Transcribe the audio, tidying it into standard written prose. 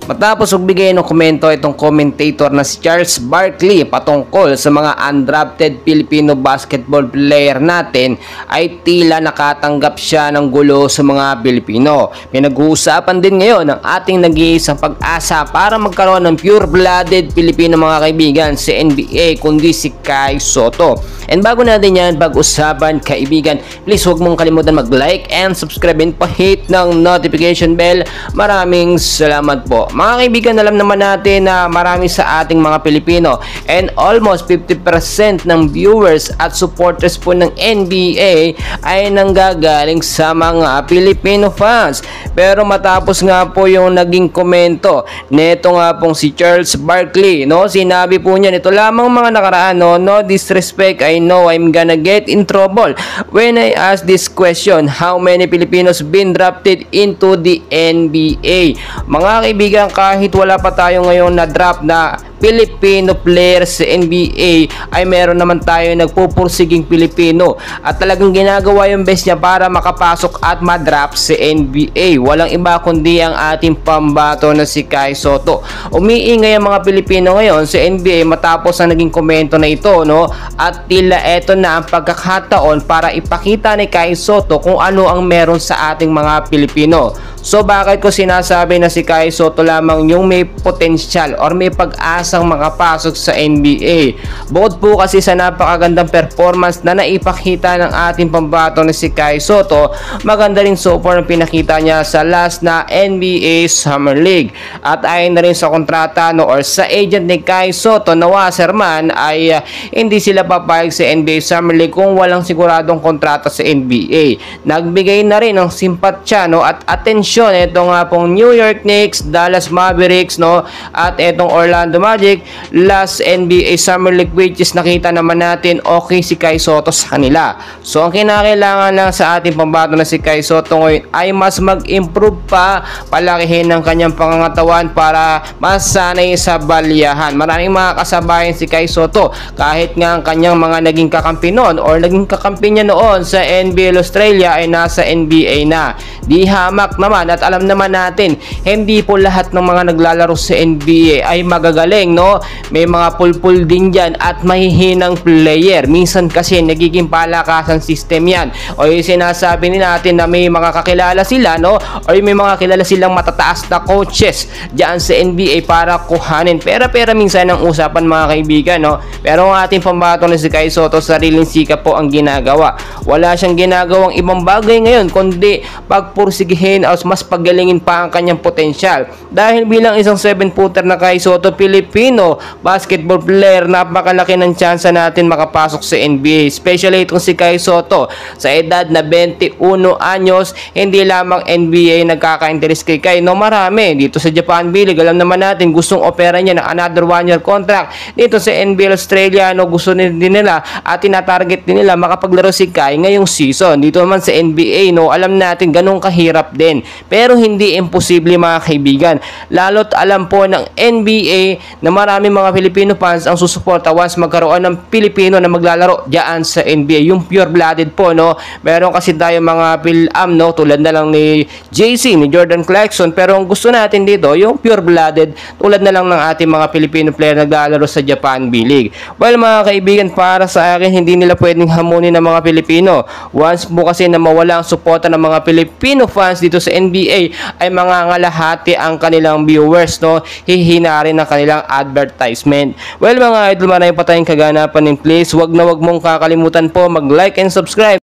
Matapos magbigay ng komento itong commentator na si Charles Barkley patungkol sa mga undrafted Filipino basketball player natin ay tila nakatanggap siya ng gulo sa mga Pilipino. Pinag-uusapan din ngayon ng ating nag-iisang pag-asa para magkaroon ng pure-blooded Filipino mga kaibigan sa NBA kundi si Kai Sotto. And bago natin yan pag-usapan kaibigan, please huwag mong kalimutan mag-like and subscribe and pa-hit ng notification bell. Maraming salamat po. Mga kaibigan, alam naman natin na marami sa ating mga Pilipino and almost 50% ng viewers at supporters po ng NBA ay nanggagaling sa mga Filipino fans. Pero matapos nga po yung naging komento neto nga pong si Charles Barkley, no, sinabi po niya nito lamang mga nakaraan, no disrespect, I know I'm gonna get in trouble when I ask this question, how many Filipinos been drafted into the NBA? Mga kaibigan, kahit wala pa tayo ngayon na draft na Filipino players sa NBA ay meron naman tayo nagpupursiging Pilipino at talagang ginagawa yung best niya para makapasok at madraft sa NBA. Walang iba kundi ang ating pambato na si Kai Sotto. Umiingay ang mga Pilipino ngayon sa NBA matapos ang naging komento na ito, no? At tila eto na ang pagkakataon para ipakita ni Kai Sotto kung ano ang meron sa ating mga Pilipino. So bakit ko sinasabi na si Kai Sotto lamang yung may potensyal or may pag-asang makapasok sa NBA? Bukod po kasi sa napakagandang performance na naipakita ng ating pambato na si Kai Sotto, maganda rin so far ang pinakita niya sa last na NBA Summer League. At ayon na rin sa kontrata or sa agent ni Kai Sotto na Wasserman ay hindi sila papayag sa NBA Summer League kung walang siguradong kontrata sa NBA. Nagbigay na rin ng simpatsya at atensyon ito nga pong New York Knicks, Dallas Mavericks, at itong Orlando Magic last NBA Summer League, which is nakita naman natin okay si Kai Sotto sa kanila. So ang kinakailangan lang sa ating pambato na si Kai Sotto ngayon ay mas mag-improve pa, palakihin ng kanyang pangangatawan para masanay sa balyahan. Maraming mga kasabayan si Kai Sotto kahit nga ang kanyang mga naging kakampi noon or naging kakampi niya noon sa NBL Australia ay nasa NBA na. Di hamak naman at alam naman natin hindi po lahat ng mga naglalaro sa NBA ay magagaling, no? May mga pulpul din dyan at mahihinang player. Minsan kasi nagiging palakasan system yan o yung sinasabi natin na may mga kakilala sila, no? O may mga kilala silang matataas na coaches dyan sa NBA para kuhanin pera minsan ang usapan mga kaibigan, no? Pero ang ating pambato na si Kai Sotto, sariling sikap po ang ginagawa. Wala siyang ginagawang ibang bagay ngayon kundi pagpursigihin o mas pagalingin pa ang kanyang potensyal. Dahil bilang isang 7-footer na Kai Sotto, Filipino basketball player, napakalaki ng tsansa natin makapasok sa NBA. Especially itong si Kai Sotto sa edad na 21 anyos, hindi lamang NBA nagkaka-interest kay Kai, no? Marami dito sa Japan B-League, alam naman natin gustong opera niya ng another 1-year contract. Dito sa NBL Australia, no, gusto din nila at tinatarget din nila makapaglaro si Kai ngayong season. Dito naman sa NBA, no, alam natin ganun kahirap din. Pero hindi imposible mga kaibigan. Lalo't alam po ng NBA na marami mga Filipino fans ang susuporta once magkaroon ng Pilipino na maglalaro diyan sa NBA. Yung pure-blooded po, no. Meron kasi tayo mga Phil-Am, no, tulad na lang ni JC, ni Jordan Clarkson. Pero ang gusto natin dito, yung pure-blooded tulad na lang ng ating mga Filipino player na naglalaro sa Japan B-League. Well mga kaibigan, para sa akin hindi nila pwedeng hamunin ng mga Pilipino. Once po kasi na mawala ang suporta ng mga Filipino fans dito sa NBA ay mangangalahati ang kanilang viewers, no? Hihina rin ang kanilang advertisement. Well mga idol, marami pa tayong kaganapan, please wag na wag mong kakalimutan po mag-like and subscribe.